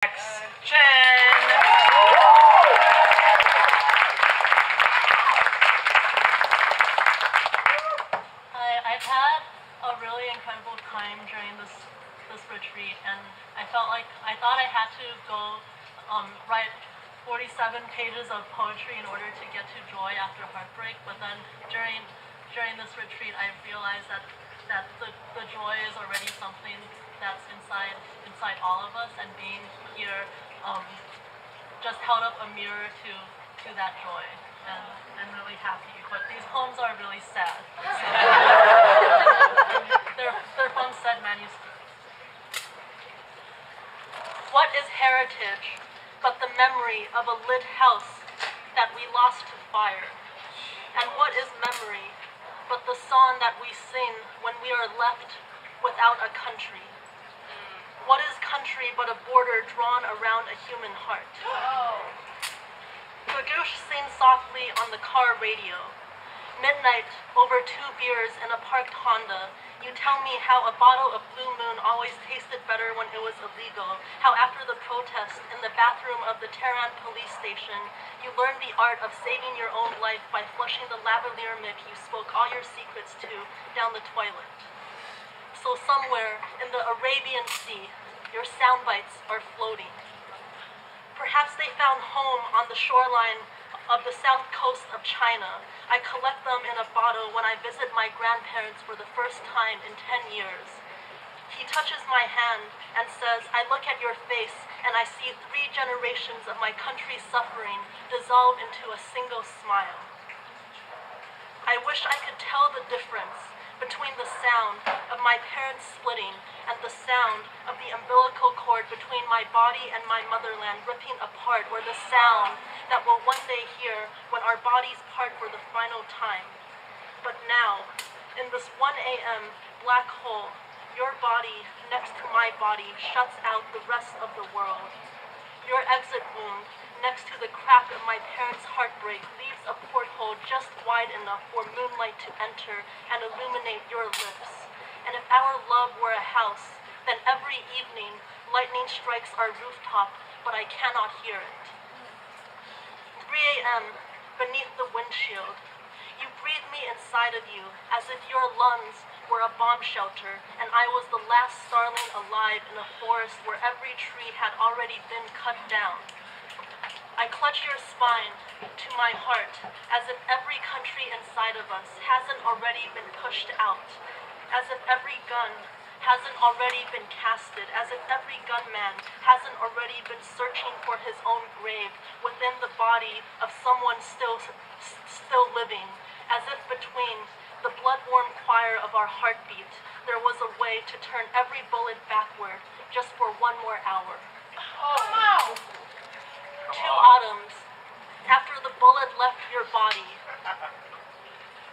I've had a really incredible time during this retreat, and I thought I had to go write 47 pages of poetry in order to get to joy after heartbreak. But then during this retreat, I realized that the joy is already something that's inside all of us, and being here just held up a mirror to that joy, and I'm really happy. But these poems are really sad. So they're from said manuscripts. What is heritage but the memory of a lit house that we lost to fire? And what is memory but the song that we sing when we are left without a country? What is country but a border drawn around a human heart? Gagoosh sings softly on the car radio. Midnight, over 2 beers in a parked Honda. You tell me how a bottle of Blue Moon always tasted better when it was illegal. How after the protest in the bathroom of the Tehran police station, you learned the art of saving your own life by flushing the lavalier mick you spoke all your secrets to down the toilet. So somewhere in the Arabian Sea, your sound bites are floating. Perhaps they found home on the shoreline of the south coast of China. I collect them in a bottle when I visit my grandparents for the first time in 10 years. He touches my hand and says, I look at your face and I see 3 generations of my country's suffering dissolve into a single smile. I wish I could tell the difference between the sound of my parents splitting and the sound of the umbilical cord between my body and my motherland ripping apart, or the sound that we'll one day hear when our bodies part for the final time. But now, in this 1 a.m. black hole, your body next to my body shuts out the rest of the world. Your exit wound next to the crack of my parents' heartbreak leaves a porthole just wide enough for moonlight to enter and illuminate your lips. And if our love were a house, then every evening lightning strikes our rooftop, but I cannot hear it. 3 a.m. beneath the windshield. You breathe me inside of you as if your lungs were a bomb shelter and I was the last starling alive in a forest where every tree had already been cut down. I clutch your spine to my heart as if every country inside of us hasn't already been pushed out, as if every gun hasn't already been casted, as if every gunman hasn't already been searching for his own grave within the body of someone still living, as if between the blood-warm choir of our heartbeat there was a way to turn every bullet backward just for 1 more hour. Oh, wow! 2 autumns after the bullet left your body,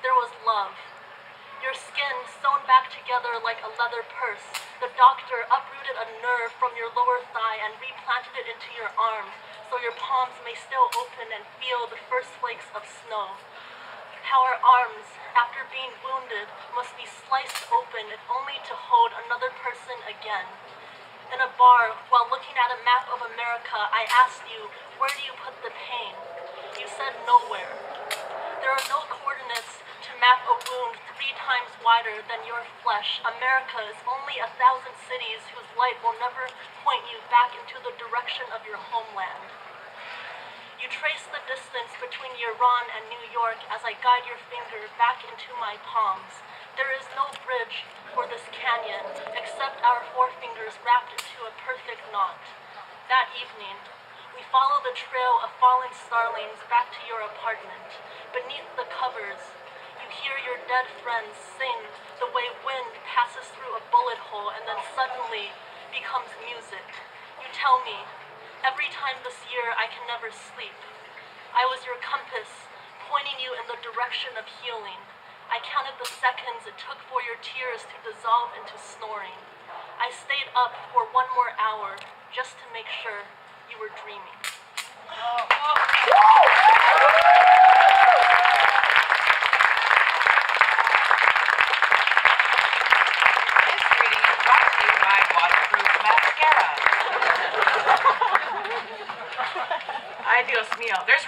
there was love. Your skin sewn back together like a leather purse. The doctor uprooted a nerve from your lower thigh and replanted it into your arm, so your palms may still open and feel the first flakes of snow. How our arms, after being wounded, must be sliced open if only to hold another person again. In a bar, while looking at a map of America, I asked you, where do you put the pain? You said nowhere. There are no coordinates to map a wound 3 times wider than your flesh. America is only 1,000 cities whose light will never point you back into the direction of your homeland. You trace the distance between Iran and New York as I guide your finger back into my palms. There is no bridge for this canyon except our forefingers wrapped into a perfect knot. That evening, we follow the trail of falling starlings back to your apartment. Beneath the covers, you hear your dead friends sing the way wind passes through a bullet hole and then suddenly becomes music. You tell me, every time this year I can never sleep. I was your compass, pointing you in the direction of healing. I counted the seconds it took for your tears to dissolve into snoring. I stayed up for 1 more hour just to make sure you were dreaming. This reading is brought to you by Waterproof Mascara. Ay, Dios mío. There's